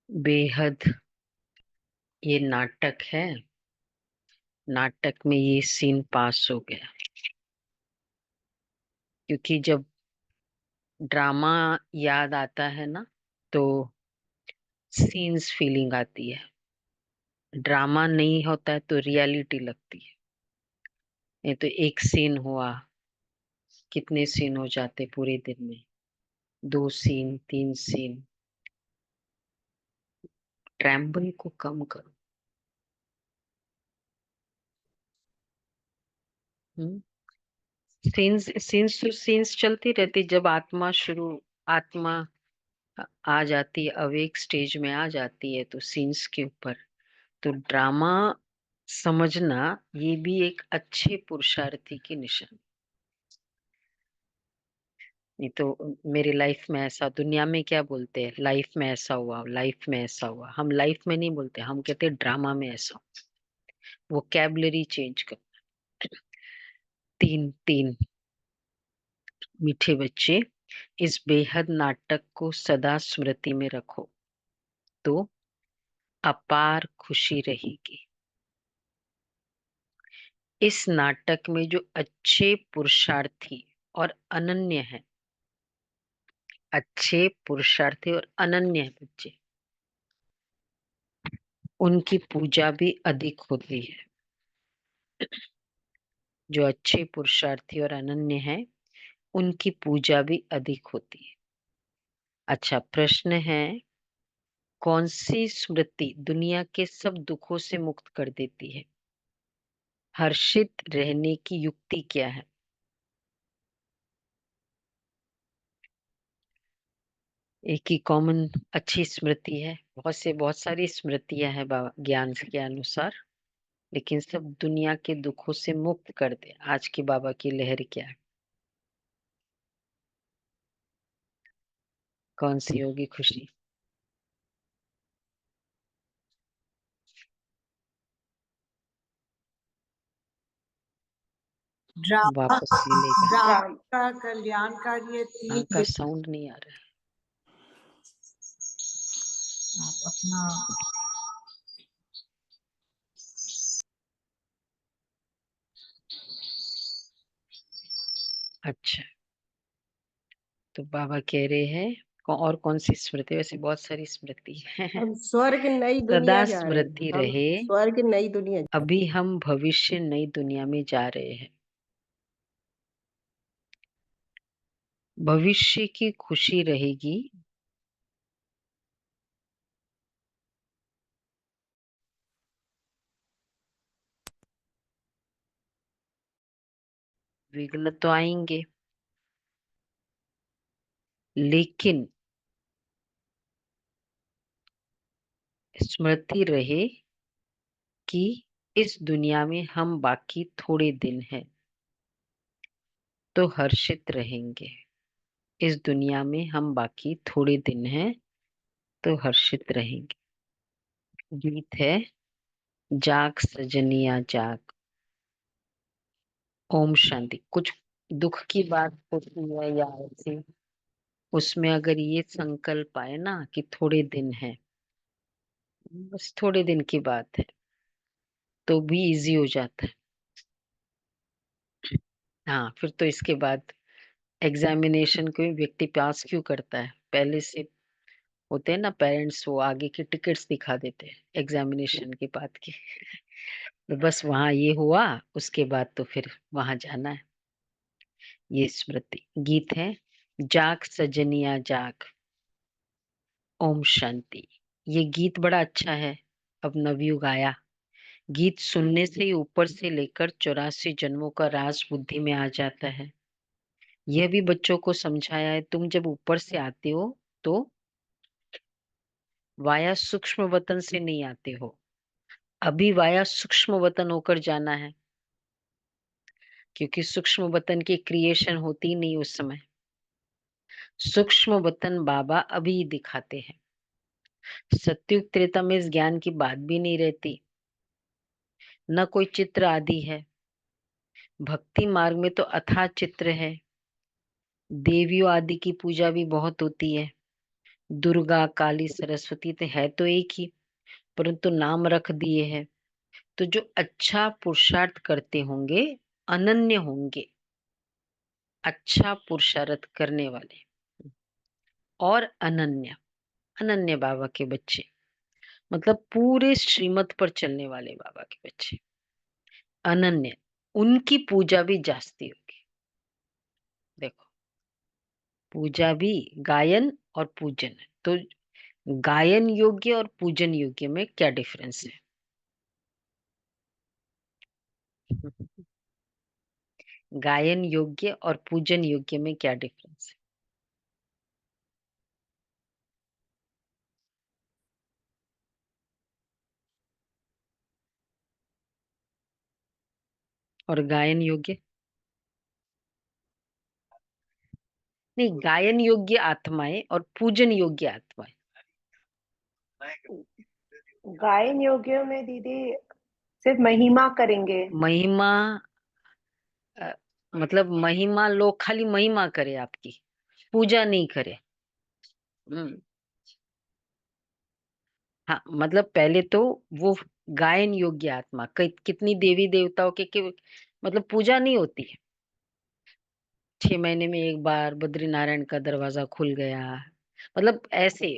बेहद ये नाटक है। नाटक में ये सीन पास हो गया क्योंकि जब ड्रामा याद आता है ना तो सीन्स फीलिंग आती है। ड्रामा नहीं होता है तो रियलिटी लगती है। ये तो एक सीन हुआ, कितने सीन हो जाते पूरे दिन में? 2 सीन 3 सीन। ट्रैम्बल को कम करो। हम्म। सीन्स सीन्स तो सीन्स चलती रहती। जब आत्मा आ जाती है, अवेक स्टेज में आ जाती है तो सीन्स के ऊपर तो ड्रामा समझना ये भी एक अच्छे पुरुषार्थी की निशानी। नहीं तो मेरी लाइफ में ऐसा, दुनिया में क्या बोलते हैं, लाइफ में ऐसा हुआ, लाइफ में ऐसा हुआ। हम लाइफ में नहीं बोलते, हम कहते हैं ड्रामा में ऐसा। वोकैबुलरी चेंज कर। तीन तीन मीठे बच्चे, इस बेहद नाटक को सदा स्मृति में रखो तो अपार खुशी रहेगी। इस नाटक में जो अच्छे पुरुषार्थी और अनन्य है, अच्छे पुरुषार्थी और अनन्य है बच्चे, उनकी पूजा भी अधिक होती है। जो अच्छे पुरुषार्थी और अनन्य है उनकी पूजा भी अधिक होती है। अच्छा, प्रश्न है, कौन सी स्मृति दुनिया के सब दुखों से मुक्त कर देती है? हर्षित रहने की युक्ति क्या है? एक ही कॉमन अच्छी स्मृति है। बहुत सारी स्मृतियां हैं बाबा ज्ञान के अनुसार, लेकिन सब दुनिया के दुखों से मुक्त कर दे। आज की बाबा की लहर क्या है? कौन सी होगी खुशी? ड्रामा वापस ले लेगा। ड्रामा का कल्याणकारी है। आपका साउंड नहीं आ रहा है। आप अपना अच्छा, तो बाबा कह रहे हैं और कौन सी स्मृति? वैसे बहुत सारी स्मृति है। हम स्वर्ग नई दुनिया सदा जा रहे हैं। स्मृति हम रहे, स्वर्ग नई दुनिया। अभी हम भविष्य नई दुनिया में जा रहे हैं। भविष्य की खुशी रहेगी। विघ्न तो आएंगे, लेकिन स्मृति रहे कि इस दुनिया में हम बाकी थोड़े दिन हैं तो हर्षित रहेंगे। इस दुनिया में हम बाकी थोड़े दिन हैं तो हर्षित रहेंगे। गीत है, जाग सजनिया जाग। ओम शांति। कुछ दुख की बात होती है या ऐसी, उसमें अगर ये संकल्प आए ना कि थोड़े दिन है, बस थोड़े दिन की बात है, तो भी इजी हो जाता है। हाँ, फिर तो इसके बाद एग्जामिनेशन कोई व्यक्ति पास क्यों करता है? पहले से होते हैं ना पेरेंट्स, वो आगे की टिकट्स दिखा देते हैं एग्जामिनेशन के बाद की। तो बस वहां ये हुआ, उसके बाद तो फिर वहां जाना है। ये स्मृति गीत है, जाग सजनिया जाग। ओम शांति। ये गीत बड़ा अच्छा है। अब नवयुग आया। गीत सुनने से ही ऊपर से लेकर 84 जन्मों का राज बुद्धि में आ जाता है। यह भी बच्चों को समझाया है, तुम जब ऊपर से आते हो तो वाया सूक्ष्म वतन से नहीं आते हो। अभी वाया सूक्ष्म वतन होकर जाना है, क्योंकि सूक्ष्म वतन की क्रिएशन होती नहीं उस समय। सूक्ष्म वतन बाबा अभी दिखाते हैं। सत्युग त्रेता में इस ज्ञान की बात भी नहीं रहती, न कोई चित्र आदि है। भक्ति मार्ग में तो अथाह चित्र है। देवियों आदि की पूजा भी बहुत होती है। दुर्गा, काली, सरस्वती तो है तो एक ही, परंतु नाम रख दिए हैं। तो जो अच्छा पुरुषार्थ करते होंगे, अनन्य होंगे, अच्छा पुरुषार्थ करने वाले और अनन्य, अनन्य बाबा के बच्चे, मतलब पूरे श्रीमत पर चलने वाले बाबा के बच्चे, अनन्य, उनकी पूजा भी जास्ती होगी। देखो, पूजा भी गायन और पूजन है, तो गायन योग्य और पूजन योग्य में क्या डिफरेंस है? गायन योग्य और पूजन योग्य में क्या डिफरेंस है? और गायन योग्य नहीं, गायन योग्य आत्माएं और पूजन योग्य आत्माएं। गायन योग्य में दीदी सिर्फ महिमा करेंगे। महिमा मतलब महिमा लोग खाली महिमा करे आपकी, पूजा नहीं करे। हम्म, हाँ, मतलब पहले तो वो गायन योग्य आत्मा कितनी देवी देवताओं के मतलब पूजा नहीं होती है। 6 महीने में एक बार बद्रीनारायण का दरवाजा खुल गया, मतलब ऐसे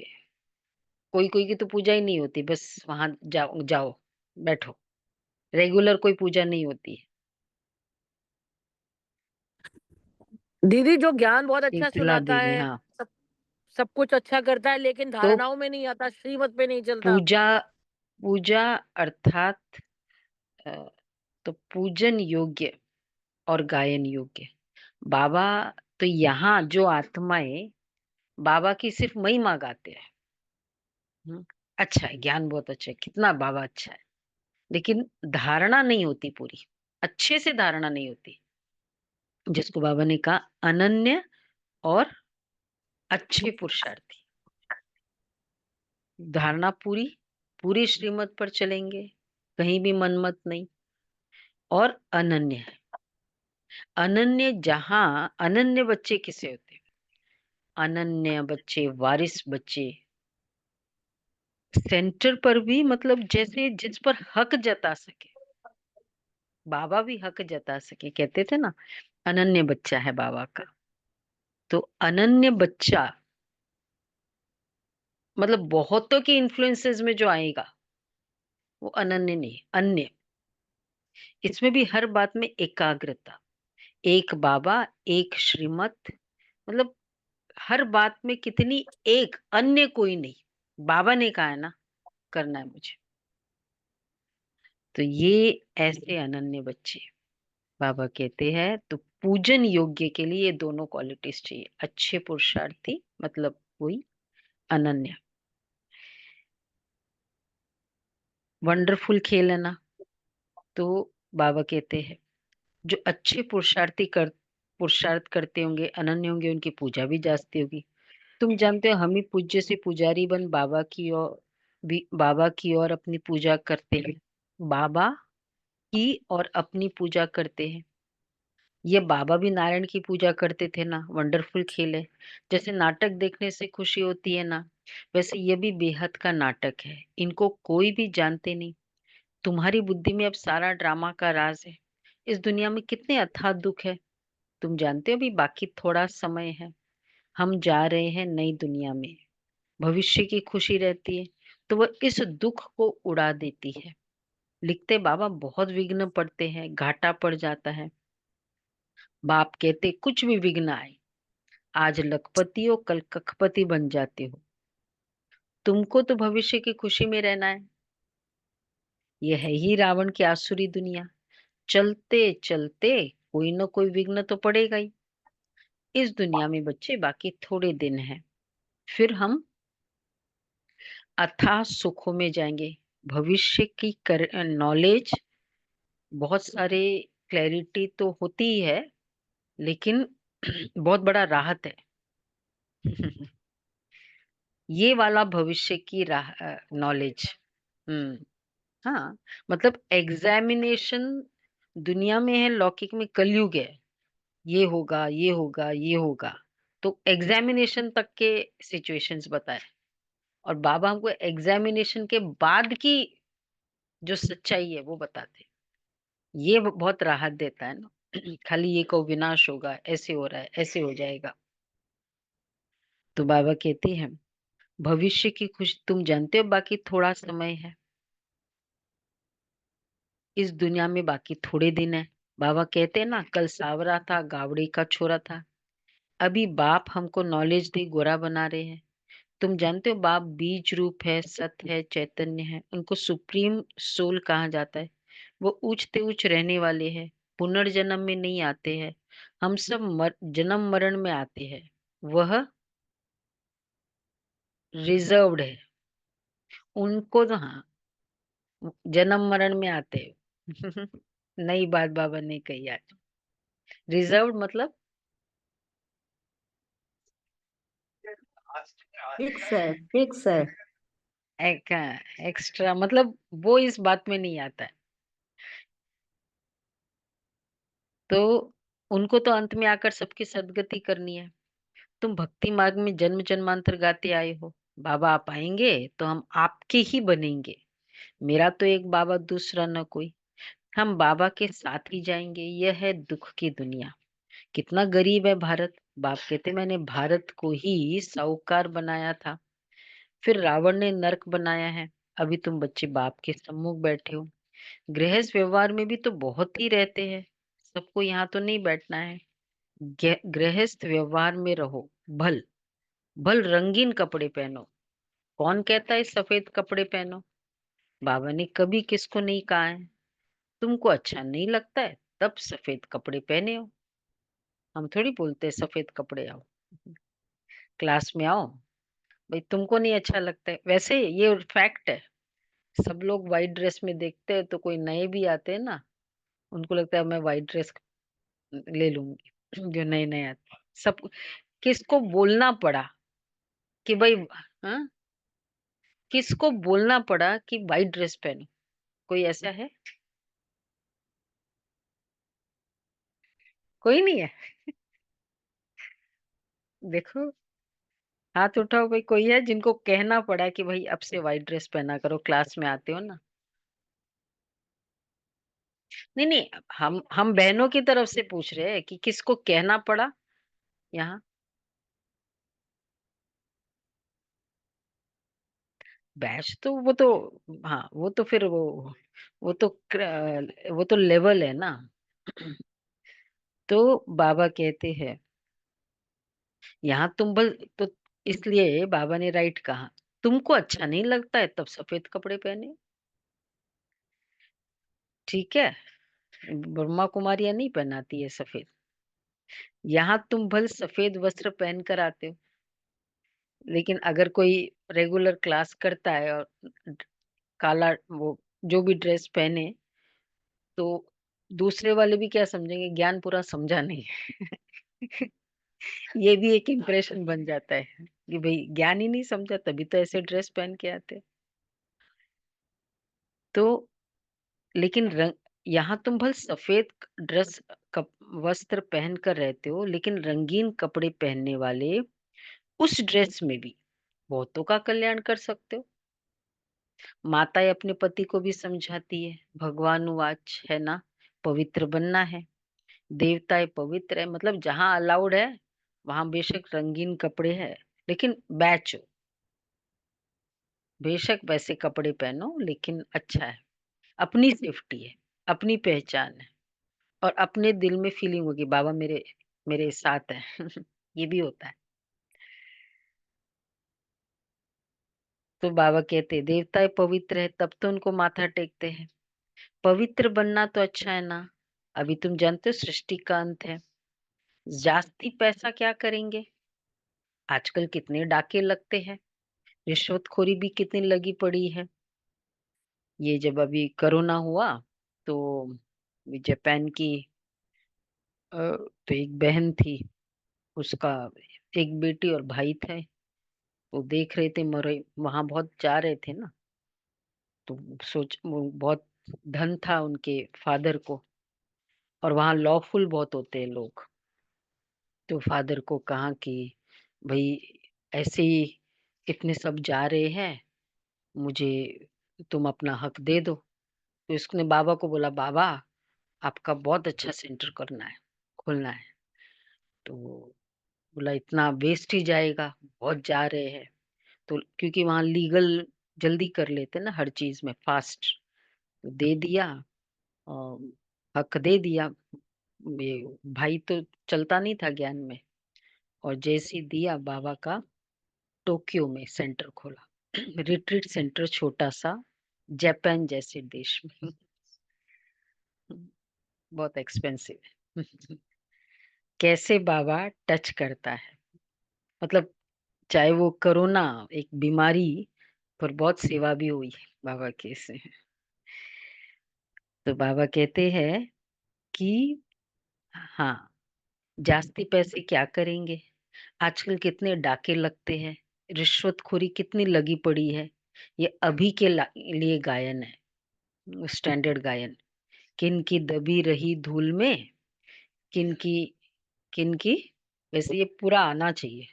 कोई कोई की तो पूजा ही नहीं होती, बस वहां जाओ जाओ बैठो, रेगुलर कोई पूजा नहीं होती है। दीदी जो ज्ञान बहुत अच्छा शीतला सुनाता देवी, है, हाँ। सब सब कुछ अच्छा करता है, लेकिन तो धारणाओं में नहीं आता, श्रीमत पे नहीं चलता। पूजा, पूजा अर्थात अ, तो पूजन योग्य और गायन योग्य बाबा, तो यहाँ जो आत्माएं बाबा की सिर्फ महिमा गाते हैं। अच्छा है, ज्ञान बहुत अच्छा है, कितना बाबा अच्छा है, लेकिन धारणा नहीं होती पूरी, अच्छे से धारणा नहीं होती, जिसको बाबा ने कहा अनन्य और अच्छे पुरुषार्थी। धारणा पूरी, पूरी श्रीमत पर चलेंगे, कहीं भी मनमत नहीं, और अनन्य है। अनन्य, जहां अनन्य बच्चे किसे होते हैं? अनन्य बच्चे, वारिस बच्चे, सेंटर पर भी, मतलब जैसे जिस पर हक जता सके, बाबा भी हक जता सके, कहते थे ना, अनन्य बच्चा है बाबा का। तो अनन्य बच्चा मतलब बहुतों के इन्फ्लुएंसेस में जो आएगा वो अनन्य नहीं, अन्य। इसमें भी हर बात में एकाग्रता, एक बाबा, एक श्रीमत, मतलब हर बात में कितनी एक, अन्य कोई नहीं, बाबा ने कहा है ना करना है मुझे। तो ये ऐसे अनन्य बच्चे बाबा कहते हैं। तो पूजन योग्य के लिए ये दोनों क्वालिटीज चाहिए, अच्छे पुरुषार्थी मतलब कोई अनन्य। वंडरफुल खेल है ना। तो बाबा कहते हैं जो अच्छे पुरुषार्थ करते होंगे, अनन्य होंगे, उनकी पूजा भी जास्ती होगी। तुम जानते हो, हम ही पूज्य से पुजारी बन बाबा की ओर भी, बाबा की ओर अपनी पूजा करते हैं, बाबा की और अपनी पूजा करते हैं। ये बाबा भी नारायण की पूजा करते थे ना, वंडरफुल खेल है। जैसे नाटक देखने से खुशी होती है ना, वैसे ये भी बेहद का नाटक है, इनको कोई भी जानते नहीं। तुम्हारी बुद्धि में अब सारा ड्रामा का राज है। इस दुनिया में कितने अथाह दुख है, तुम जानते हो, अभी बाकी थोड़ा समय है, हम जा रहे हैं नई दुनिया में, भविष्य की खुशी रहती है, तो वह इस दुख को उड़ा देती है। लिखते बाबा बहुत विघ्न पड़ते हैं, घाटा पड़ जाता है। बाप कहते कुछ भी विघ्न आए, आज लखपति हो कल कखपति बन जाते हो, तुमको तो भविष्य की खुशी में रहना है। यह है ही रावण की आसुरी दुनिया, चलते चलते कोई ना कोई विघ्न तो पड़ेगा ही। इस दुनिया में बच्चे बाकी थोड़े दिन हैं, फिर हम अथाह सुखों में जाएंगे। भविष्य की नॉलेज, बहुत सारे क्लैरिटी तो होती ही है, लेकिन बहुत बड़ा राहत है। ये वाला भविष्य की राह नॉलेज। हम्म, हाँ, मतलब एग्जामिनेशन दुनिया में है, लौकिक में कलयुग है, ये होगा ये होगा ये होगा, तो एग्जामिनेशन तक के सिचुएशंस बताए और बाबा हमको एग्जामिनेशन के बाद की जो सच्चाई है वो बताते हैं। ये बहुत राहत देता है ना। खाली ये कहो विनाश होगा, ऐसे हो रहा है, ऐसे हो जाएगा। तो बाबा कहते हैं भविष्य की खुशी तुम जानते हो, बाकी थोड़ा समय है इस दुनिया में, बाकी थोड़े दिन है। बाबा कहते हैं ना, कल सावरा था, गावड़ी का छोरा था, अभी बाप हमको नॉलेज दे गोरा बना रहे हैं। तुम जानते हो बाप बीज रूप है, सत्य है, चैतन्य है, उनको सुप्रीम सोल कहा जाता है। वो ऊंचते ऊंच रहने वाले हैं, पुनर्जन्म में नहीं आते हैं। हम सब जन्म मरण में आते हैं, वह रिजर्व्ड है। उनको तो हाँ, जन्म मरण में आते हैं। नई बात बाबा ने कही आज। रिजर्व्ड मतलब फिक्स है। एक एक्स्ट्रा, मतलब वो इस बात में नहीं आता है। तो उनको तो अंत में आकर सबकी सदगति करनी है। तुम भक्ति मार्ग में जन्म जन्मांतर गाते आए हो, बाबा आप आएंगे तो हम आपके ही बनेंगे। मेरा तो एक बाबा, दूसरा न कोई। हम बाबा के साथ ही जाएंगे। यह है दुख की दुनिया। कितना गरीब है भारत। बाप कहते मैंने भारत को ही साहूकार बनाया था, फिर रावण ने नरक बनाया है। अभी तुम बच्चे बाप के सम्मुख बैठे हो। गृहस्थ व्यवहार में भी तो बहुत ही रहते हैं, सबको यहाँ तो नहीं बैठना है। गृहस्थ व्यवहार में रहो, भल भल रंगीन कपड़े पहनो। कौन कहता है सफेद कपड़े पहनो? बाबा ने कभी किसको नहीं कहा है। तुमको अच्छा नहीं लगता है तब सफेद कपड़े पहने हो। हम थोड़ी बोलते हैं सफेद कपड़े आओ, क्लास में आओ। भाई तुमको नहीं अच्छा लगता है, वैसे ये फैक्ट है। सब लोग व्हाइट ड्रेस में देखते हैं तो कोई नए भी आते हैं ना, उनको लगता है मैं व्हाइट ड्रेस ले लूंगी। जो नए नए आते हैं। सब किसको बोलना पड़ा कि भाई, हाँ, किसको बोलना पड़ा कि व्हाइट ड्रेस पहनो? कोई ऐसा है? कोई नहीं है। देखो, हाथ उठाओ भाई, कोई है जिनको कहना पड़ा कि भाई अब से व्हाइट ड्रेस पहना करो, क्लास में आते हो ना? नहीं नहीं, हम बहनों की तरफ से पूछ रहे हैं कि किसको कहना पड़ा यहाँ। बैच तो वो तो, हाँ वो तो फिर वो तो वो तो लेवल है ना। तो बाबा कहते हैं यहाँ तुम बल, तो इसलिए बाबा ने राइट कहा, तुमको अच्छा नहीं लगता है तब सफेद कपड़े पहने। ठीक है, ब्रह्मा कुमारियां नहीं पहनाती है सफेद। यहाँ तुम भल सफेद वस्त्र पहन कर आते हो, लेकिन अगर कोई रेगुलर क्लास करता है और काला वो जो भी ड्रेस पहने, तो दूसरे वाले भी क्या समझेंगे, ज्ञान पूरा समझा नहीं। ये भी एक इम्प्रेशन बन जाता है कि भाई ज्ञान ही नहीं समझा तभी तो ऐसे ड्रेस पहन के आते। तो लेकिन यहाँ तुम भल सफेद ड्रेस वस्त्र पहन कर रहते हो, लेकिन रंगीन कपड़े पहनने वाले उस ड्रेस में भी बहुतों का कल्याण कर सकते हो। माताएं अपने पति को भी समझाती है, भगवान वाच है ना, पवित्र बनना है। देवताएं पवित्र है, मतलब जहां अलाउड है वहां बेशक रंगीन कपड़े है, लेकिन बैच हो। बेशक वैसे कपड़े पहनो लेकिन अच्छा है, अपनी सेफ्टी है, अपनी पहचान है, और अपने दिल में फीलिंग होगी बाबा मेरे मेरे साथ है। ये भी होता है। तो बाबा कहते देवताएं पवित्र है तब तो उनको माथा टेकते हैं। पवित्र बनना तो अच्छा है ना। अभी तुम जानते हो सृष्टि का अंत है, जास्ती पैसा क्या करेंगे? आजकल कितने डाके लगते हैं, रिश्वतखोरी भी कितनी लगी पड़ी है। ये जब अभी कोरोना हुआ तो जापान की तो एक बहन थी, उसका एक बेटी और भाई थे। वो देख रहे थे मरे, वहां बहुत जा रहे थे ना, तो सोच वो बहुत धन था उनके फादर को, और वहां लॉफुल बहुत होते हैं लोग। तो फादर को कहा कि भाई ऐसे ही इतने सब जा रहे हैं, मुझे तुम अपना हक दे दो। तो इसने बाबा को बोला, बाबा आपका बहुत अच्छा सेंटर करना है, खोलना है। तो बोला इतना वेस्ट ही जाएगा, बहुत जा रहे हैं। तो क्योंकि वहां लीगल जल्दी कर लेते ना हर चीज में फास्ट, तो दे दिया, हक दे दिया। ये भाई तो चलता नहीं था ज्ञान में, और जैसे ही दिया बाबा का, टोक्यो में सेंटर खोला। रिट्रीट सेंटर छोटा सा, जापान जैसे देश में। बहुत एक्सपेंसिव है। कैसे बाबा टच करता है, मतलब चाहे वो कोरोना एक बीमारी, पर बहुत सेवा भी हुई है बाबा के से। तो बाबा कहते हैं कि हाँ, जास्ती पैसे क्या करेंगे, आजकल कितने डाके लगते हैं, रिश्वतखोरी कितनी लगी पड़ी है। ये अभी के लिए गायन है, स्टैंडर्ड गायन। किन की दबी रही धूल में, किन की, किन की। वैसे ये पूरा आना चाहिए,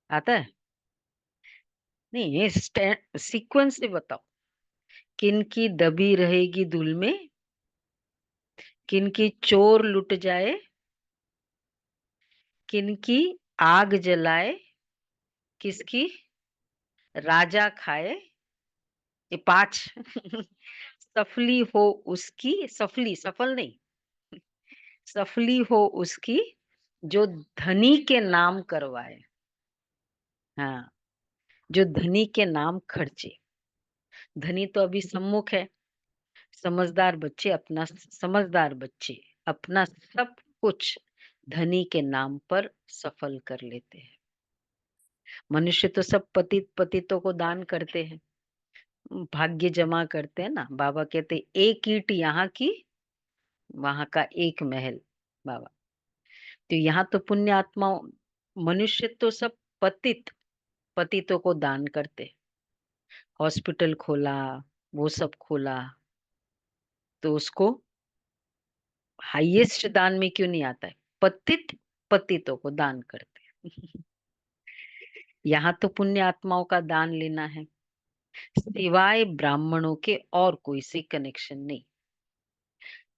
आता है नहीं, ये सीक्वेंस से बताओ। किन की दबी रहेगी धूल में, किन की चोर लुट जाए, किन की आग जलाए, किसकी राजा खाए। ये 5। सफली हो उसकी, सफली सफल नहीं, सफली हो उसकी जो धनी के नाम करवाए। हाँ, जो धनी के नाम खर्चे। धनी तो अभी सम्मुख है, समझदार बच्चे अपना सब कुछ धनी के नाम पर सफल कर लेते हैं। मनुष्य तो सब पतितों को दान करते हैं, भाग्य जमा करते हैं ना। बाबा कहते एक ईंट यहाँ की, वहां का एक महल। बाबा तो यहाँ तो पुण्य आत्मा, मनुष्य तो सब पतितों को दान करते। हॉस्पिटल खोला, वो सब खोला, तो उसको हाईएस्ट दान में क्यों नहीं आता है? पतितों को दान करते। यहाँ तो पुण्य आत्माओं का दान लेना है, सिवाय ब्राह्मणों के और कोई से कनेक्शन नहीं।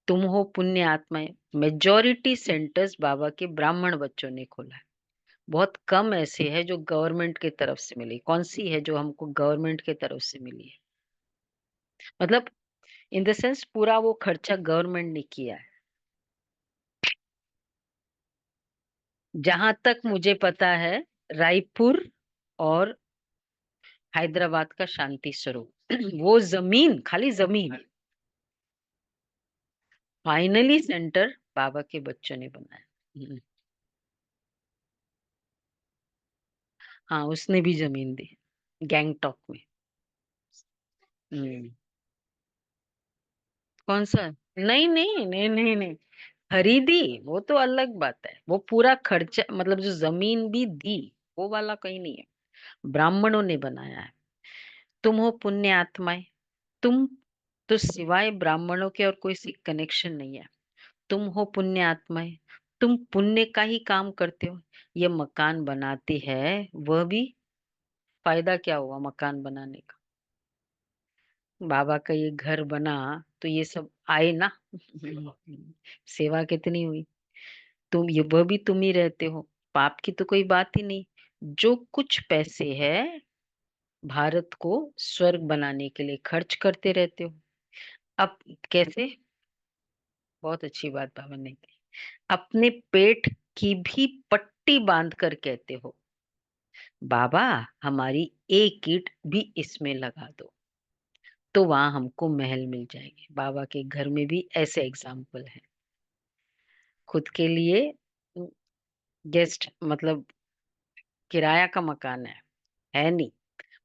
तुम हो पुण्य आत्माएं। मेजॉरिटी सेंटर्स बाबा के ब्राह्मण बच्चों ने खोला है। बहुत कम ऐसे है जो गवर्नमेंट की तरफ से मिली। कौन सी है जो हमको गवर्नमेंट की तरफ से मिली है? मतलब इन द सेंस पूरा वो खर्चा गवर्नमेंट ने किया है। जहां तक मुझे पता है, रायपुर और हैदराबाद का शांति स्वरूप, वो जमीन, खाली जमीन, फाइनली सेंटर बाबा के बच्चों ने बनाया। हाँ, उसने भी जमीन दी, गैंगटॉक में। हम्म। कौन सा? नहीं नहीं नहीं नहीं नहीं, खरीदी वो तो अलग बात है। वो पूरा खर्चा, मतलब जो जमीन भी दी, वो वाला कहीं नहीं है, ब्राह्मणों ने बनाया है। तुम हो पुण्य आत्माएं। तुम तो सिवाय ब्राह्मणों के और कोई सी कनेक्शन नहीं है। तुम हो पुण्य आत्माएं, तुम पुण्य का ही काम करते हो। ये मकान बनाती है, वह भी फायदा क्या हुआ मकान बनाने का? बाबा का ये घर बना, तो ये सब आए ना। सेवा कितनी हुई। तुम ये, वह भी तुम ही रहते हो, पाप की तो कोई बात ही नहीं। जो कुछ पैसे है भारत को स्वर्ग बनाने के लिए खर्च करते रहते हो। अब कैसे? बहुत अच्छी बात बाबा ने की। अपने पेट की भी पट्टी बांध कर कहते हो, बाबा हमारी एक ईंट भी इसमें लगा दो, तो वहां हमको महल मिल जाएंगे। बाबा के घर में भी ऐसे एग्जाम्पल है। खुद के लिए गेस्ट, मतलब किराया का मकान है नहीं,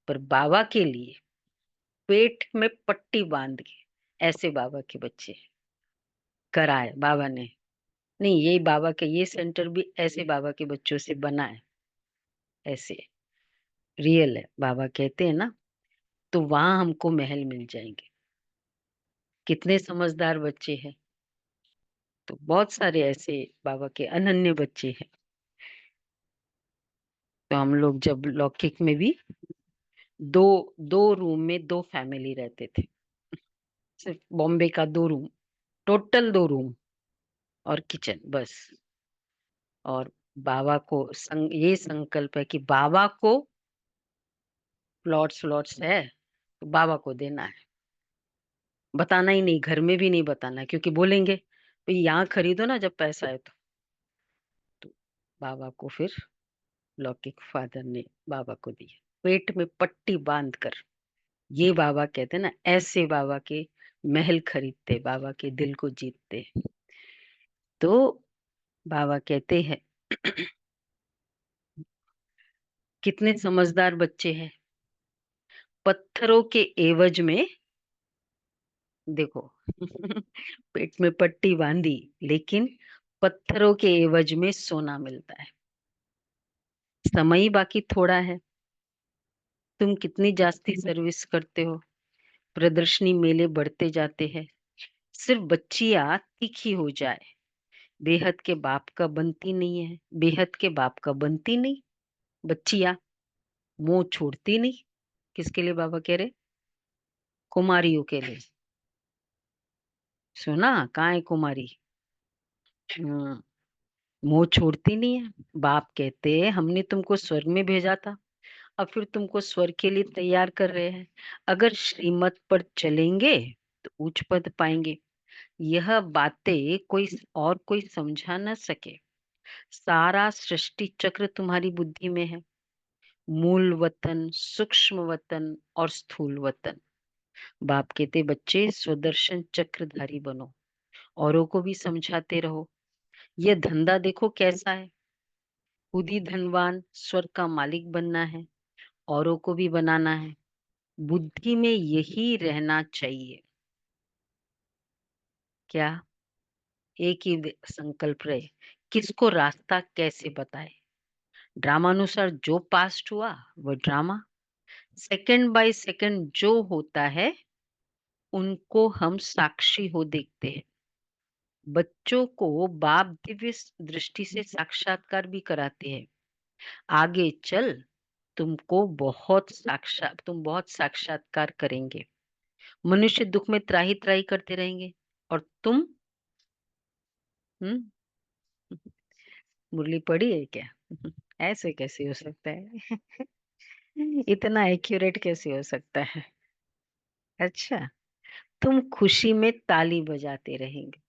पर बाबा के लिए पेट में पट्टी बांध के ऐसे बाबा के बच्चे कराए बाबा ने। नहीं, यही बाबा के ये सेंटर भी ऐसे बाबा के बच्चों से बना है, ऐसे रियल है। बाबा कहते हैं ना, तो वहां हमको महल मिल जाएंगे। कितने समझदार बच्चे हैं। तो बहुत सारे ऐसे बाबा के अनन्य बच्चे हैं। तो हम लोग जब लौकिक में भी दो दो रूम में 2 फैमिली रहते थे। सिर्फ बॉम्बे का 2 रूम, टोटल 2 रूम और किचन बस। और बाबा को ये संकल्प है कि बाबा को प्लॉट्स है तो बाबा को देना है। बताना ही नहीं, घर में भी नहीं बताना, क्योंकि बोलेंगे भाई यहाँ खरीदो ना जब पैसा है तो बाबा को फिर लौकिक फादर ने बाबा को दिया, पेट में पट्टी बांध कर। ये बाबा कहते हैं ना, ऐसे बाबा के महल खरीदते, बाबा के दिल को जीतते। तो बाबा कहते हैं कितने समझदार बच्चे हैं। पत्थरों के एवज में देखो पेट में पट्टी बांधी, लेकिन पत्थरों के एवज में सोना मिलता है। समय ही बाकी थोड़ा है। तुम कितनी जास्ती सर्विस करते हो, प्रदर्शनी मेले बढ़ते जाते हैं। सिर्फ बच्चियां तीखी हो जाए, बेहद के बाप का बनती नहीं है, बेहद के बाप का बनती नहीं। बच्चियां मुंह छोड़ती नहीं। किसके लिए बाबा कह रहे? कुमारियों के लिए। सुना कहाँ है कुमारी? हम्म, मुंह छोड़ती नहीं है। बाप कहते हैं हमने तुमको स्वर्ग में भेजा था, अब फिर तुमको स्वर्ग के लिए तैयार कर रहे हैं। अगर श्रीमत पर चलेंगे तो उच्च पद पाएंगे। यह बातें कोई समझा न सके। सारा सृष्टि चक्र तुम्हारी बुद्धि में है। मूल वतन, सूक्ष्म वतन और स्थूल वतन। बाप कहते बच्चे स्वदर्शन चक्रधारी बनो, औरों को भी समझाते रहो। यह धंधा देखो कैसा है। खुद ही धनवान स्वर्ग का मालिक बनना है, औरों को भी बनाना है। बुद्धि में यही रहना चाहिए। क्या? एक ही संकल्प रहे, किसको रास्ता कैसे बताए। ड्रामानुसार जो पास्ट हुआ वो ड्रामा, सेकंड बाय सेकंड जो होता है उनको हम साक्षी हो देखते हैं। बच्चों को बाप दिव्य दृष्टि से साक्षात्कार भी कराते हैं। आगे चल तुम बहुत साक्षात्कार करेंगे। मनुष्य दुख में त्राही त्राही करते रहेंगे और तुम हम्म मुरली पड़ी है क्या? ऐसे कैसे हो सकता है? इतना एक्यूरेट कैसे हो सकता है? अच्छा, तुम खुशी में ताली बजाते रहेंगे।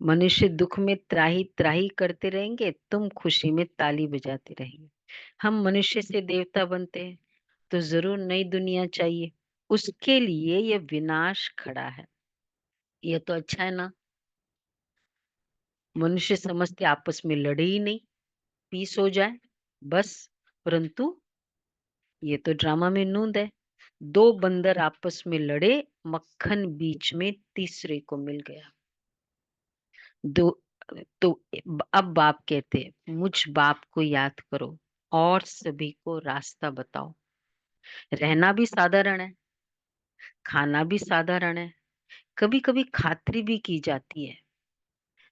मनुष्य दुख में त्राही त्राही करते रहेंगे, तुम खुशी में ताली बजाते रहेंगे। हम मनुष्य से देवता बनते हैं तो जरूर नई दुनिया चाहिए। उसके लिए ये विनाश खड़ा है। ये तो अच्छा है ना। मनुष्य समझते आपस में लड़े ही नहीं, पीस हो जाए बस। परंतु ये तो ड्रामा में नूंद है। 2 बंदर आपस में लड़े, मक्खन बीच में तीसरे को मिल गया। दो तो अब बाप कहते हैं मुझ बाप को याद करो और सभी को रास्ता बताओ। रहना भी साधारण है, खाना भी साधारण है, कभी कभी खातरी भी की जाती है।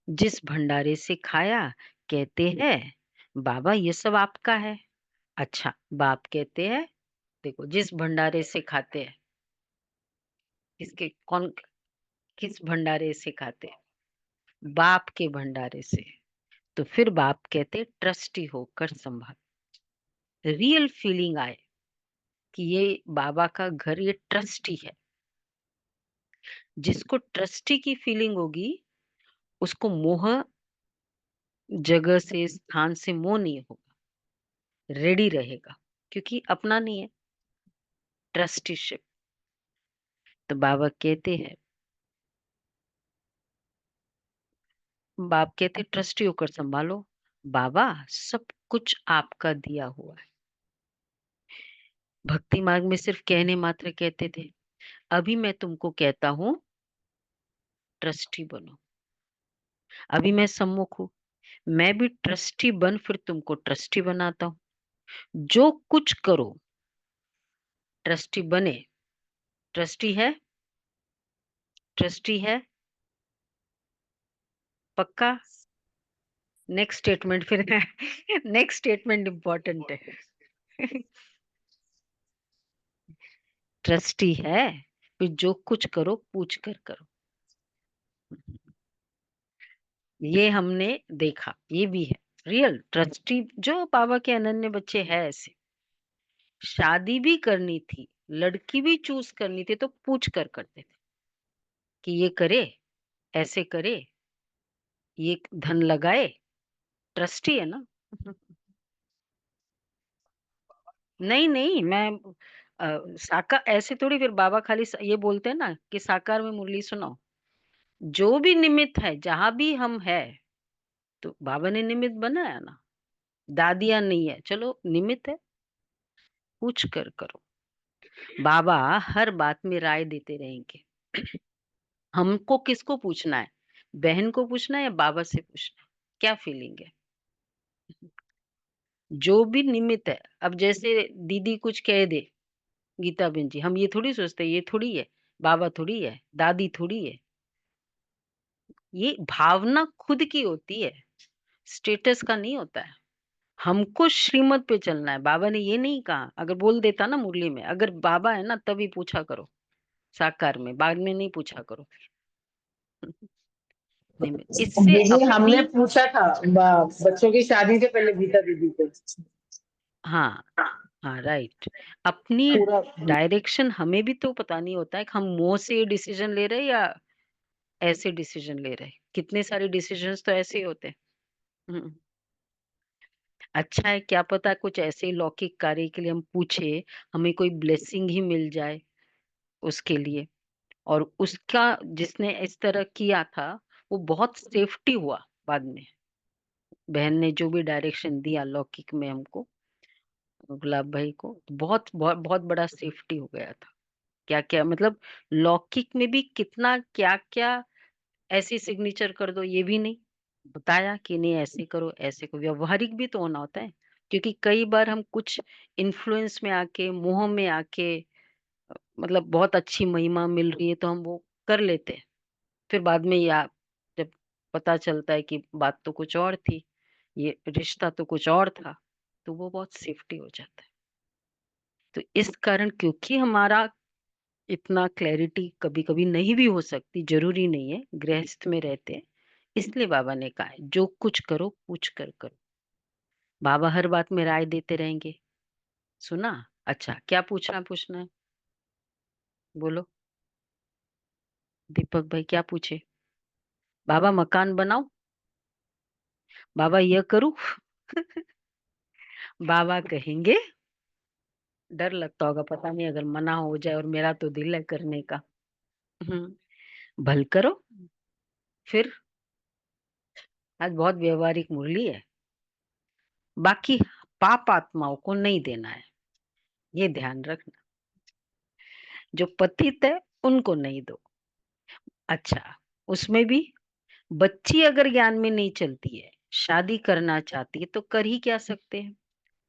जिस भंडारे से खाया, कहते हैं बाबा ये सब आपका है। अच्छा, बाप कहते हैं देखो जिस भंडारे से खाते हैं, किसके कौन किस भंडारे से खाते हैं? बाप के भंडारे से। तो फिर बाप कहते ट्रस्टी होकर संभाल। रियल फीलिंग आए कि ये बाबा का घर, ये ट्रस्टी है। जिसको ट्रस्टी की फीलिंग होगी उसको मोह, जगह से स्थान से मोह नहीं होगा, रेडी रहेगा, क्योंकि अपना नहीं है, ट्रस्टीशिप। तो बाबा कहते हैं, बाप कहते ट्रस्टी होकर संभालो। बाबा सब कुछ आपका दिया हुआ है। भक्ति मार्ग में सिर्फ कहने मात्र कहते थे, अभी मैं तुमको कहता हूं ट्रस्टी बनो। अभी मैं सम्मुख हूं, मैं भी ट्रस्टी बन फिर तुमको ट्रस्टी बनाता हूँ। जो कुछ करो ट्रस्टी बने। ट्रस्टी है, ट्रस्टी है, पक्का? नेक्स्ट स्टेटमेंट फिर नेक्स्ट स्टेटमेंट इम्पोर्टेंट है। ट्रस्टी है, फिर जो कुछ करो पूछ कर करो। ये हमने देखा, ये भी है रियल ट्रस्टी। जो बाबा के अनन्य बच्चे हैं ऐसे, शादी भी करनी थी, लड़की भी चूज करनी थी, तो पूछ कर करते थे कि ये करे, ऐसे करे, ये धन लगाए। ट्रस्टी है ना। नहीं नहीं, मैं साकार ऐसे थोड़ी, फिर बाबा खाली ये बोलते हैं ना कि साकार में मुरली सुनाओ। जो भी निमित्त है, जहां भी हम है, तो बाबा ने निमित्त बनाया ना। दादियां नहीं है, चलो निमित्त है, पूछ कर करो। बाबा हर बात में राय देते रहेंगे। हमको किसको पूछना है? बहन को पूछना है या बाबा से पूछना है? क्या फीलिंग है? जो भी निमित्त है, अब जैसे दीदी कुछ कह दे, गीता बहन जी, हम ये थोड़ी सोचते ये थोड़ी है, बाबा थोड़ी है, दादी थोड़ी है। ये भावना खुद की होती है, स्टेटस का नहीं होता है। हमको श्रीमत पे चलना है। बाबा ने ये नहीं कहा, अगर बोल देता ना मुरली में, अगर बाबा है ना तभी पूछा करो, साकार में, बाद में नहीं पूछा करो। नहीं, इससे दीदी अपनी, हमने पूछा था बच्चों की शादी से पहले गीता दीदी को हाँ हाँ राइट, अपनी पूरा। डायरेक्शन हमें भी तो पता नहीं होता है कि हम मोह से ये डिसीजन ले रहे हैं या ऐसे डिसीजन ले रहे हैं। कितने सारे डिसीजंस तो ऐसे ही होते हैं। हम्म, अच्छा है, क्या पता कुछ ऐसे ही लौकिक कार्य के लिए हम पूछे, हमें कोई ब्लेसिंग ही मिल जाए उसके लिए। और उसका, जिसने इस तरह किया था, वो बहुत सेफ्टी हुआ बाद में। बहन ने जो भी डायरेक्शन दिया लौकिक में हमको, गुलाब भाई को, तो बहुत बहुत बहुत बड़ा सेफ्टी हो गया था। क्या क्या मतलब, लौकिक में भी कितना क्या क्या, ऐसी सिग्नेचर कर दो ये भी नहीं बताया कि नहीं ऐसे करो ऐसे करो। व्यवहारिक भी तो होना होता है, क्योंकि कई बार हम कुछ इन्फ्लुएंस में आके, मोह में आके, मतलब बहुत अच्छी महिमा मिल रही है तो हम वो कर लेते हैं। फिर बाद में या जब पता चलता है कि बात तो कुछ और थी, ये रिश्ता तो कुछ और था, तो वो बहुत सेफ्टी हो जाता है। तो इस कारण, क्योंकि हमारा इतना क्लैरिटी कभी कभी नहीं भी हो सकती, जरूरी नहीं है, गृहस्थ में रहते हैं, इसलिए बाबा ने कहा है जो कुछ करो पूछ कर करो। बाबा हर बात में राय देते रहेंगे। सुना? अच्छा, क्या पूछना है? बोलो दीपक भाई, क्या पूछे? बाबा मकान बनाओ, बाबा यह करूं। बाबा कहेंगे, डर लगता होगा, पता नहीं अगर मना हो जाए, और मेरा तो दिल है करने का। भल करो। फिर आज बहुत व्यवहारिक मुरली है। बाकी पाप आत्माओं को नहीं देना है, ये ध्यान रखना। जो पतित है उनको नहीं दो। अच्छा, उसमें भी बच्ची अगर ज्ञान में नहीं चलती है, शादी करना चाहती है, तो कर ही क्या सकते हैं?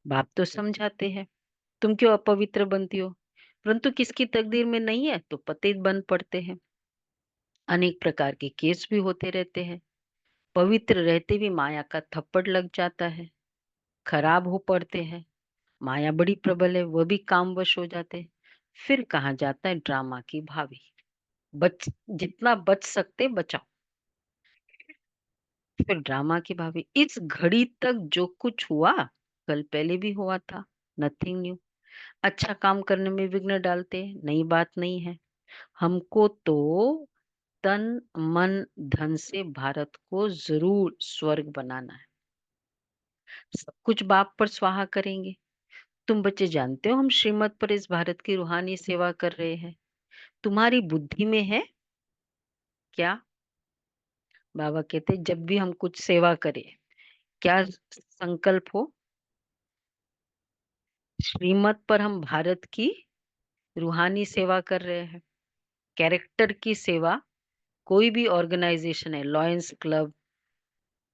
बाप तो समझाते हैं, तुम क्यों अपवित्र बनती हो? परंतु किसकी तकदीर में नहीं है तो पतित बन पड़ते हैं। अनेक प्रकार के केस भी होते रहते हैं। पवित्र रहते भी माया का थप्पड़ लग जाता है, खराब हो पड़ते हैं। माया बड़ी प्रबल है, वह भी कामवश हो जाते हैं। फिर कहा जाता है ड्रामा की भाभी। बच जितना बच सकते बचाओ। फिर ड्रामा की भाभी, इस घड़ी तक जो कुछ हुआ कल पहले भी हुआ था, नथिंग न्यू। अच्छा काम करने में विघ्न डालते हैं, नई बात नहीं है। हमको तो तन मन धन से भारत को जरूर स्वर्ग बनाना है। सब कुछ बाप पर स्वाहा करेंगे। तुम बच्चे जानते हो हम श्रीमत पर इस भारत की रूहानी सेवा कर रहे हैं। तुम्हारी बुद्धि में है क्या? बाबा कहते जब भी हम कुछ सेवा करें, क्या संकल्प हो? श्रीमत पर हम भारत की रूहानी सेवा कर रहे हैं, कैरेक्टर की सेवा। कोई भी ऑर्गेनाइजेशन है, लॉयंस क्लब,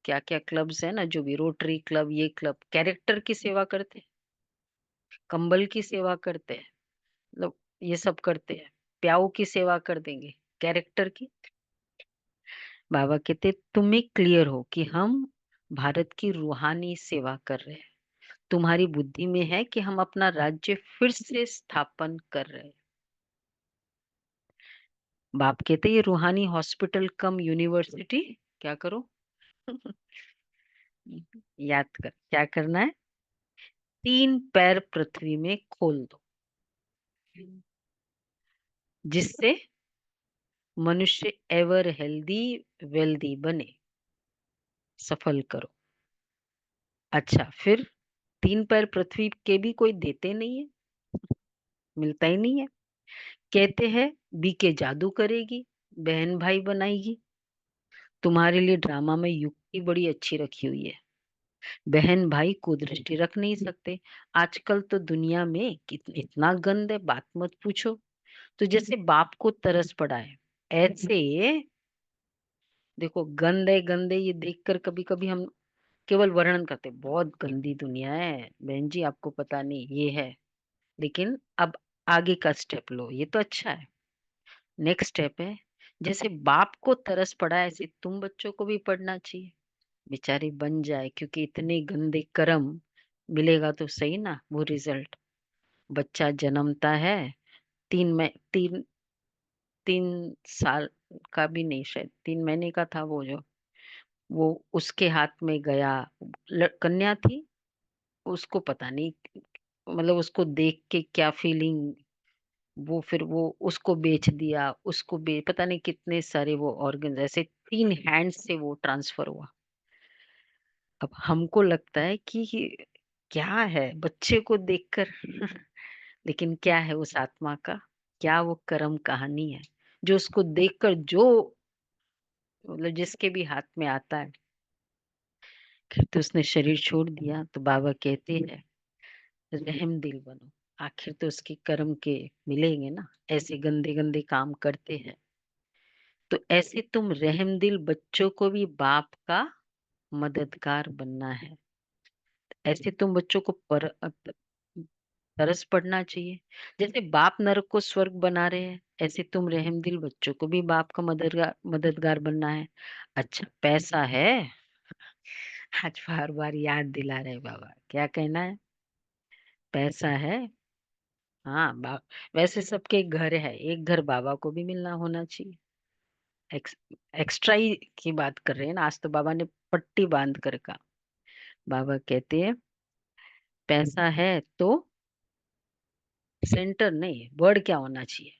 क्या क्या क्लब्स है ना, जो भी रोटरी क्लब, ये क्लब कैरेक्टर की सेवा करते हैं, कंबल की सेवा करते हैं, मतलब ये सब करते हैं। प्याऊ की सेवा कर देंगे, कैरेक्टर की। बाबा कहते तुम्हें क्लियर हो कि हम भारत की रूहानी सेवा कर रहे हैं। तुम्हारी बुद्धि में है कि हम अपना राज्य फिर से स्थापन कर रहे हैं। बाप कहते ये रूहानी हॉस्पिटल कम यूनिवर्सिटी क्या करो याद कर क्या करना है। 3 पैर पृथ्वी में खोल दो जिससे मनुष्य एवर हेल्दी वेल्दी बने। सफल करो। अच्छा फिर 3 पैर पृथ्वी के भी कोई देते नहीं है, मिलता ही नहीं है। कहते हैं बीके जादू करेगी, बहन भाई बनाएगी। तुम्हारे लिए ड्रामा में युक्ति बड़ी अच्छी रखी हुई है। बहन भाई को दृष्टि रख नहीं सकते। आजकल तो दुनिया में इतना गंद है, बात मत पूछो। तो जैसे बाप को तरस पड़ा है, ऐसे देखो गंदे गंदे ये देखकर कभी कभी हम केवल वर्णन करते, बहुत गंदी दुनिया है बहन जी, आपको पता नहीं ये है। लेकिन अब आगे का स्टेप लो, ये तो अच्छा है। नेक्स्ट स्टेप है, जैसे बाप को तरस पड़ा है ऐसे तुम बच्चों को भी पढ़ना चाहिए। बेचारी बन जाए, क्योंकि इतने गंदे कर्म मिलेगा तो सही ना वो रिजल्ट। बच्चा जन्मता है, 3 साल का भी नहीं, शायद 3 महीने का था वो, जो वो उसके हाथ में गया, कन्या थी, उसको पता नहीं, मतलब उसको देख के क्या फीलिंग, वो फिर वो उसको बेच दिया, पता नहीं कितने सारे वो ऑर्गन ऐसे 3 हैंड से वो ट्रांसफर हुआ। अब हमको लगता है कि क्या है बच्चे को देखकर लेकिन क्या है उस आत्मा का, क्या वो कर्म कहानी है जो उसको देखकर जो मतलब जिसके भी हाथ में आता है। फिर तो उसने शरीर छोड़ दिया, तो बाबा कहते हैं रहम दिल बनो। आखिर तो उसके कर्म के मिलेंगे ना, ऐसे गंदे गंदे काम करते हैं। तो ऐसे तुम रहम दिल बच्चों को भी बाप का मददगार बनना है। ऐसे तुम बच्चों को तरस पड़ना चाहिए। जैसे बाप नरक को स्वर्ग बना रहे हैं, ऐसे तुम रहम दिल बच्चों को भी बाप का मददगार मददगार बनना है। अच्छा पैसा है, आज बार बार याद दिला रहे बाबा, क्या कहना है। पैसा है, हाँ बाप, वैसे सबके घर है, एक घर बाबा को भी मिलना होना चाहिए। एक्स, एक्स्ट्रा ही की बात कर रहे हैं ना, आज तो बाबा ने पट्टी बांध कर कहा। बाबा कहते हैं पैसा है तो सेंटर नहीं, वर्ड क्या होना चाहिए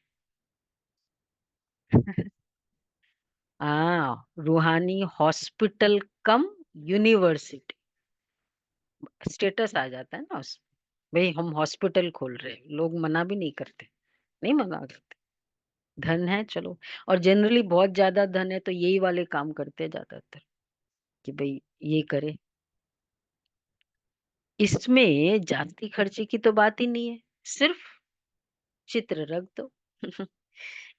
हाँ रूहानी हॉस्पिटल कम यूनिवर्सिटी, स्टेटस आ जाता है ना उस, भाई हम हॉस्पिटल खोल रहे हैं, लोग मना भी नहीं करते, नहीं मना करते। धन है चलो, और जनरली बहुत ज्यादा धन है तो यही वाले काम करते हैं ज्यादातर, कि भाई ये करे। इसमें जाति खर्चे की तो बात ही नहीं है, सिर्फ चित्र रख दो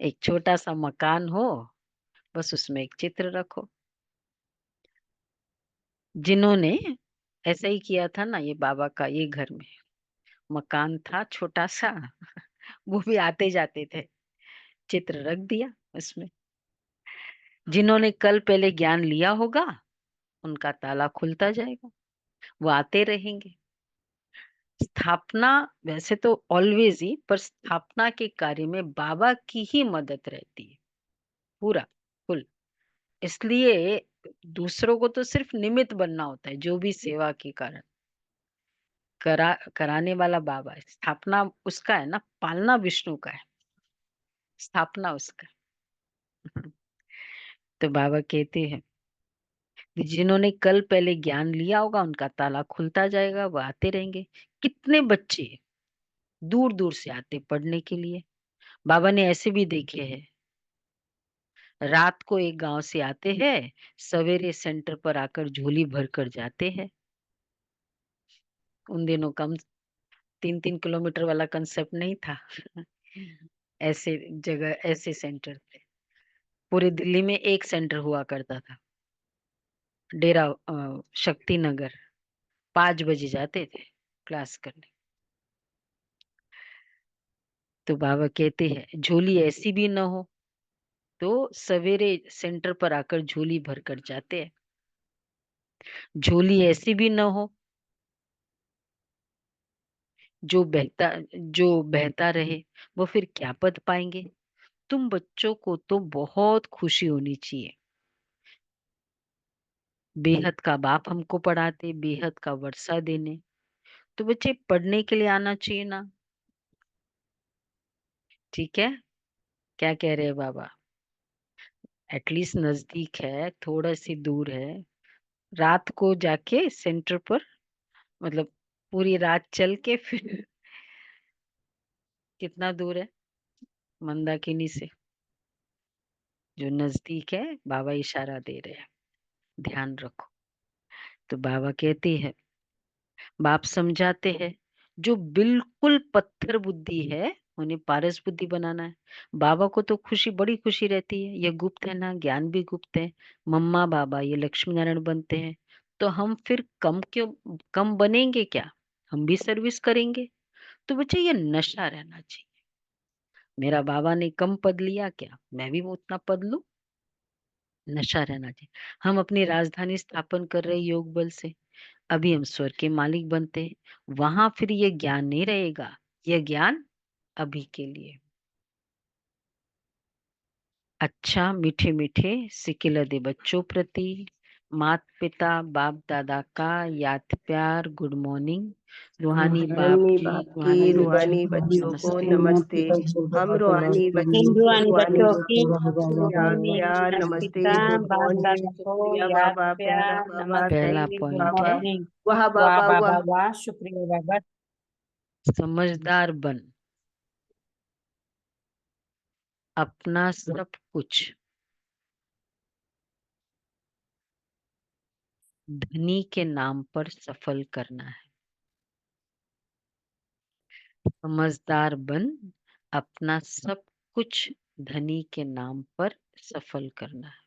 एक छोटा सा मकान हो, बस उसमें एक चित्र रखो। जिन्होंने ऐसा ही किया था ना, ये बाबा का ये घर में मकान था छोटा सा वो भी आते जाते थे, चित्र रख दिया उसमें। जिन्होंने कल पहले ज्ञान लिया होगा उनका ताला खुलता जाएगा, वो आते रहेंगे। स्थापना वैसे तो ऑलवेज ही, पर स्थापना के कार्य में बाबा की ही मदद रहती है पूरा फुल। इसलिए दूसरों को तो सिर्फ निमित्त बनना होता है, जो भी सेवा के कारण कराने वाला बाबा है। स्थापना उसका है ना, पालना विष्णु का है, स्थापना उसका तो बाबा कहते हैं जिन्होंने कल पहले ज्ञान लिया होगा उनका ताला खुलता जाएगा, वो आते रहेंगे। कितने बच्चे दूर दूर से आते पढ़ने के लिए, बाबा ने ऐसे भी देखे हैं। रात को एक गांव से आते हैं, सवेरे सेंटर पर आकर झोली भर कर जाते हैं। उन दिनों कम 3-3 किलोमीटर वाला कंसेप्ट नहीं था ऐसे जगह ऐसे सेंटर थे। पूरे दिल्ली में एक सेंटर हुआ करता था, डेरा शक्ति नगर। 5 बजे जाते थे क्लास करने। तो बाबा कहते हैं झोली ऐसी भी न हो तो सवेरे सेंटर पर आकर झोली भर कर जाते हैं। झोली ऐसी भी न हो जो बहता रहे, वो फिर क्या पद पाएंगे। तुम बच्चों को तो बहुत खुशी होनी चाहिए। बेहद का बाप हमको पढ़ाते, बेहद का वर्षा देने, तो बच्चे पढ़ने के लिए आना चाहिए ना। ठीक है, क्या कह रहे हैं बाबा? एटलीस्ट नजदीक है, थोड़ा सी दूर है, रात को जाके सेंटर पर, मतलब पूरी रात चल के फिर कितना दूर है मंदाकिनी से? जो नजदीक है, बाबा इशारा दे रहे हैं, ध्यान रखो। तो बाबा कहते हैं, बाप समझाते हैं, जो बिल्कुल पत्थर बुद्धि है उन्हें पारस बुद्धि बनाना है। बाबा को तो खुशी, बड़ी खुशी रहती है, ये गुप्त है ना, ज्ञान भी गुप्त है। मम्मा बाबा ये लक्ष्मी नारायण बनते हैं, तो हम फिर कम बनेंगे क्या? हम भी सर्विस करेंगे। तो बच्चे ये नशा रहना चाहिए। मेरा बाबा ने कम पद लिया क्या, मैं भी वो उतना पद लूं? नशा रहना चाहिए। हम अपनी राजधानी स्थापन कर रहे योग बल से, अभी हम स्वर्ग के मालिक बनते हैं, वहां फिर ये ज्ञान नहीं रहेगा। ये ज्ञान अभी के लिए। अच्छा मीठे मीठे सिकिल दे बच्चों प्रति, मात पिता बाप दादा का याद प्यार, गुड मॉर्निंग। रूहानी बाप रूहानी की, बाप की रूहानी बच्चों रूहानी को बच्चों को नमस्ते। नमस्ते। हम रूहानी बच्चों को रूहानी रूहानी बच्चों बाप की को याद रूहानी प्यार, माता नमस्ते, पिता गुड बाप मॉर्निंग, दादा को शुक्रिया याद बाबा, प्यारा प्यार बाबा, पहला नमस्ते, थैंक यू गुड पॉइंट बाबा, है, मॉर्निंग। वाह वाह बाबा बाबा वाह। वाह, शुक्रिया बाबा। समझदार बन, अपना सब कुछ धनी के नाम पर सफल करना है। समझदार बन, अपना सब कुछ धनी के नाम पर सफल करना है।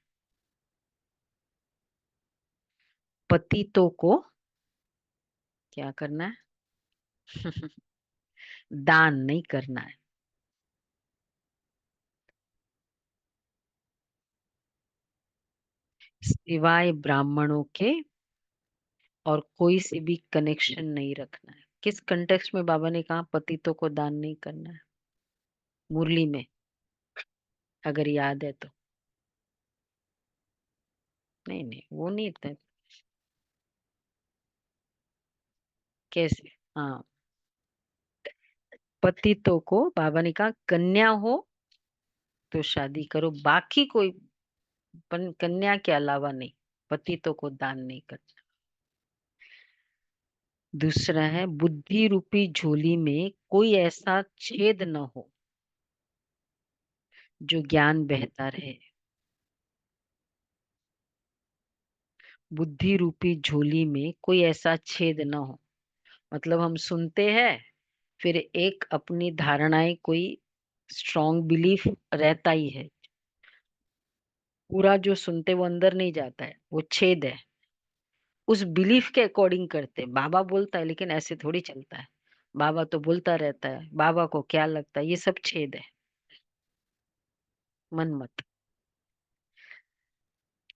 पतितों को क्या करना है? दान नहीं करना है। सिवाय ब्राह्मणों के और कोई से भी कनेक्शन नहीं रखना है। किस कंटेक्स्ट में बाबा ने कहा पतितों को दान नहीं करना है? मुरली में, अगर याद है तो। नहीं नहीं, वो नहीं था। कैसे? हाँ, पतितों को बाबा ने कहा कन्या हो तो शादी करो, बाकी कोई कन्या के अलावा नहीं, पतितों को दान नहीं करना। दूसरा है, बुद्धि रूपी झोली में कोई ऐसा छेद न हो जो ज्ञान बहता रहे। बुद्धि रूपी झोली में कोई ऐसा छेद न हो, मतलब हम सुनते हैं, फिर एक अपनी धारणाएं, कोई स्ट्रॉन्ग बिलीफ रहता ही है, पूरा जो सुनते वो अंदर नहीं जाता है, वो छेद है। उस बिलीफ के अकॉर्डिंग करते हैं। बाबा बोलता है लेकिन ऐसे थोड़ी चलता है, बाबा तो बोलता रहता है, बाबा को क्या लगता है, ये सब छेद है। मन मत।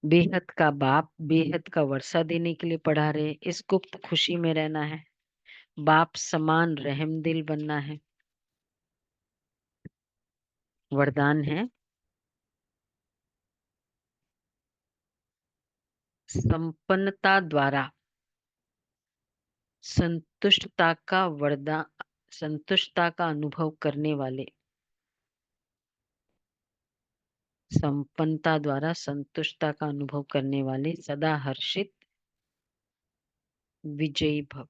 बेहद का बाप बेहद का वर्षा देने के लिए पढ़ा रहे, इस गुप्त खुशी में रहना है। बाप समान रहम दिल बनना है। वरदान है, संपन्नता द्वारा संतुष्टता का वरदान, संतुष्टता का अनुभव करने वाले, संपन्नता द्वारा संतुष्टता का अनुभव करने वाले सदा हर्षित विजयी भव।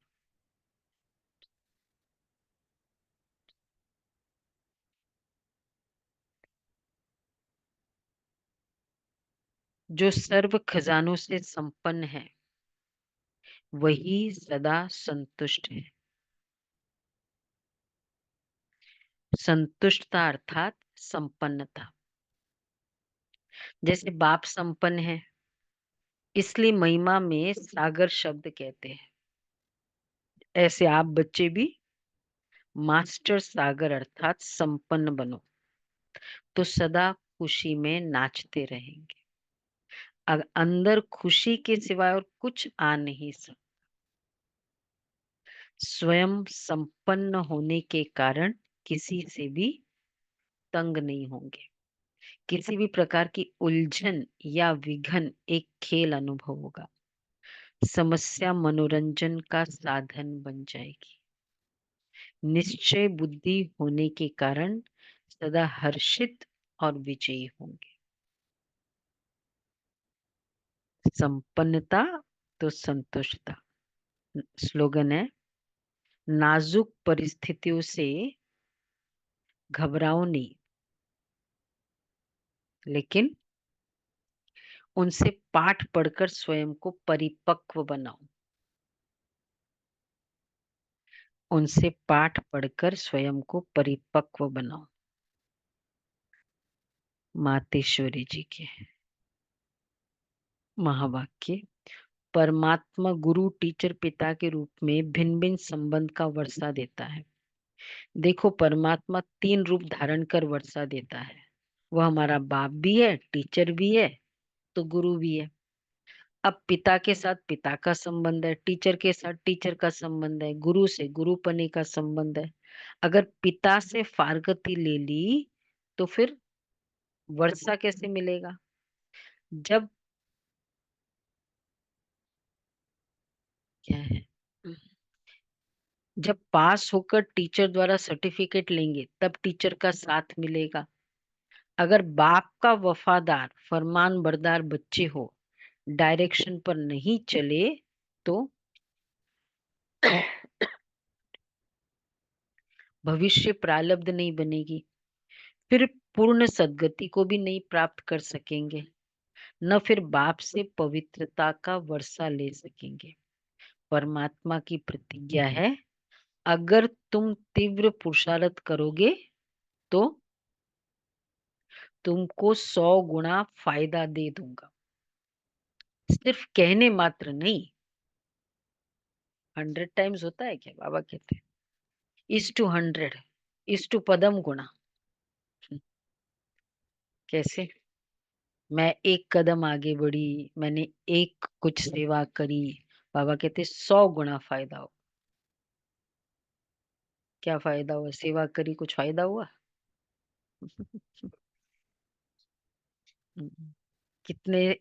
जो सर्व खजानों से संपन्न है वही सदा संतुष्ट है। संतुष्टता अर्थात संपन्नता। जैसे बाप संपन्न है, इसलिए महिमा में सागर शब्द कहते हैं। ऐसे आप बच्चे भी मास्टर सागर अर्थात संपन्न बनो, तो सदा खुशी में नाचते रहेंगे। अंदर खुशी के सिवाय और कुछ आ नहीं सकता। स्वयं संपन्न होने के कारण किसी से भी तंग नहीं होंगे। किसी भी प्रकार की उलझन या विघन एक खेल अनुभव होगा। समस्या मनोरंजन का साधन बन जाएगी। निश्चय बुद्धि होने के कारण सदा हर्षित और विजयी होंगे। संपन्नता तो संतुष्टता। स्लोगन है, नाजुक परिस्थितियों से घबराओ नहीं, लेकिन उनसे पाठ पढ़कर स्वयं को परिपक्व बनाओ। उनसे पाठ पढ़कर स्वयं को परिपक्व बनाओ। मातेश्वरी जी के महावाक्य। परमात्मा गुरु, टीचर, पिता के रूप में भिन्न भिन्न संबंध का वर्षा देता है। देखो, परमात्मा 3 रूप धारण कर वर्षा देता है। वह हमारा बाप भी है, टीचर भी है, तो गुरु भी है। अब पिता के साथ पिता का संबंध है, टीचर के साथ टीचर का संबंध है, गुरु से गुरुपने का संबंध है। अगर पिता से फारगती ले ली तो फिर वर्षा कैसे मिलेगा? जब क्या है, जब पास होकर टीचर द्वारा सर्टिफिकेट लेंगे तब टीचर का साथ मिलेगा। अगर बाप का वफादार फरमान बरदार बच्चे हो, डायरेक्शन पर नहीं चले तो भविष्य प्रारब्ध नहीं बनेगी। फिर पूर्ण सद्गति को भी नहीं प्राप्त कर सकेंगे, न फिर बाप से पवित्रता का वर्षा ले सकेंगे। परमात्मा की प्रतिज्ञा है, अगर तुम तीव्र पुरुषार्थ करोगे तो तुमको 100 गुना फायदा दे दूंगा। सिर्फ कहने मात्र नहीं। 100 टाइम्स होता है क्या? बाबा कहते हैं इज टू 100 इज टू पदम गुणा। कैसे? मैं एक कदम आगे बढ़ी, मैंने एक कुछ सेवा करी, बाबा कहते 100 गुना फायदा हो। क्या फायदा हुआ? सेवा करी, कुछ फायदा हुआ? कितने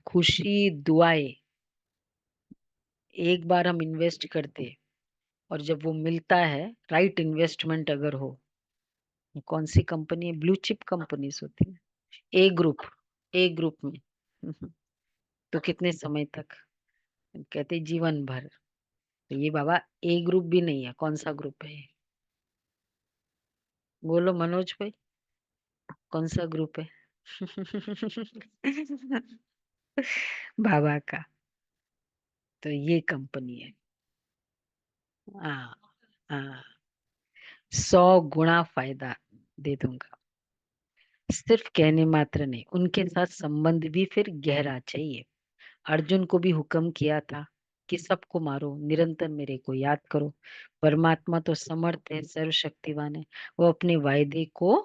खुशी दुआएं एक बार हम इन्वेस्ट करते, और जब वो मिलता है, राइट इन्वेस्टमेंट अगर हो, कौन सी कंपनी है, ब्लू चिप कंपनीज होती है, ए ग्रुप में तो कितने समय तक? कहते जीवन भर। तो ये बाबा ए ग्रुप भी नहीं है, कौन सा ग्रुप है ये? बोलो मनोज भाई, कौन सा ग्रुप है? बाबा का। तो ये कंपनी है। हाँ हाँ, 100 गुना फायदा दे दूंगा। सिर्फ कहने मात्र नहीं, उनके साथ संबंध भी फिर गहरा चाहिए। अर्जुन को भी हुक्म किया था कि सबको मारो, निरंतर मेरे को याद करो। परमात्मा तो समर्थ है, सर्वशक्तिवान है, वो अपने वायदे को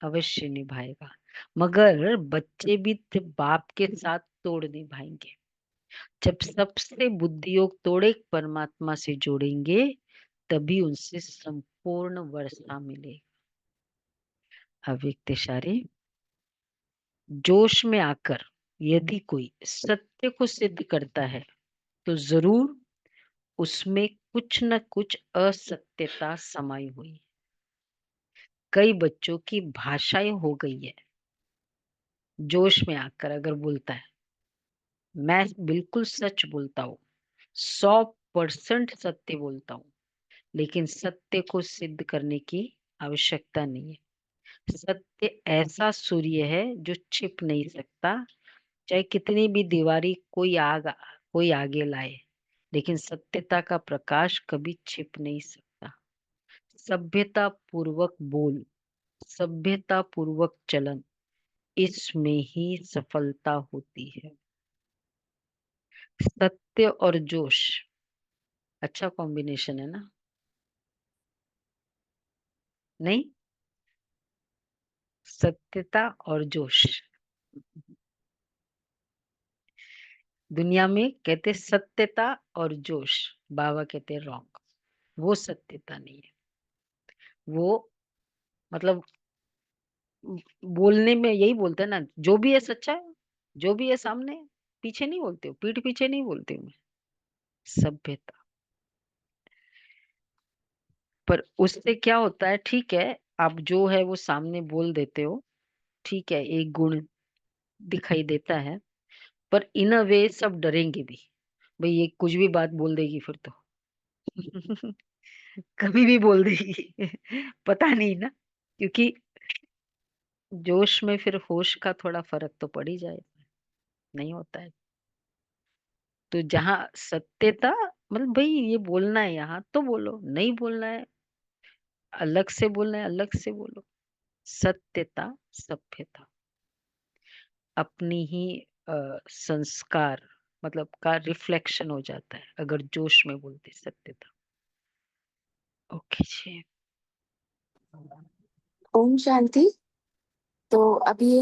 अवश्य निभाएगा। मगर बच्चे भी बाप के साथ तोड़ निभाएंगे। जब सबसे बुद्धि योग तोड़े परमात्मा से जोड़ेंगे, तभी उनसे संपूर्ण वर्षा मिलेगी। अव्यक्त इशारे। जोश में आकर यदि कोई सत्य को सिद्ध करता है तो जरूर उसमें कुछ न कुछ असत्यता समाई हुई है। कई बच्चों की भाषाएं हो गई है। जोश में आकर अगर बोलता है, मैं बिल्कुल सच बोलता हूँ, 100% सत्य बोलता हूँ, लेकिन सत्य को सिद्ध करने की आवश्यकता नहीं है। सत्य ऐसा सूर्य है जो छिप नहीं सकता, चाहे कितनी भी दीवारी कोई आगे लाए, लेकिन सत्यता का प्रकाश कभी छिप नहीं सकता। सभ्यता पूर्वक बोल, सभ्यता पूर्वक चलन, इसमें ही सफलता होती है। सत्य और जोश अच्छा कॉम्बिनेशन है ना? नहीं, सत्यता और जोश। दुनिया में कहते सत्यता और जोश, बाबा कहते रॉन्ग, वो सत्यता नहीं है। वो मतलब बोलने में यही बोलते हैं ना, जो भी है सच्चा है, जो भी है सामने, पीछे नहीं बोलती हूँ, पीठ पीछे नहीं बोलती हूँ मैं। सभ्यता। पर उससे क्या होता है, ठीक है, आप जो है वो सामने बोल देते हो, ठीक है, एक गुण दिखाई देता है, पर इन अ वे सब डरेंगे भी, भाई ये कुछ भी बात बोल देगी फिर तो। कभी भी बोल देगी। पता नहीं ना, क्योंकि जोश में फिर होश का थोड़ा फर्क तो पड़ ही जाएगा, नहीं होता है। तो जहाँ सत्यता, मतलब भाई ये बोलना है यहाँ तो बोलो, नहीं बोलना है, अलग से बोलना है अलग से बोलो। सत्यता, सभ्यता, अपनी ही संस्कार मतलब का रिफ्लेक्शन हो जाता है अगर जोश में बोलते सत्यता। ओके जी। ओम शांति। तो अभी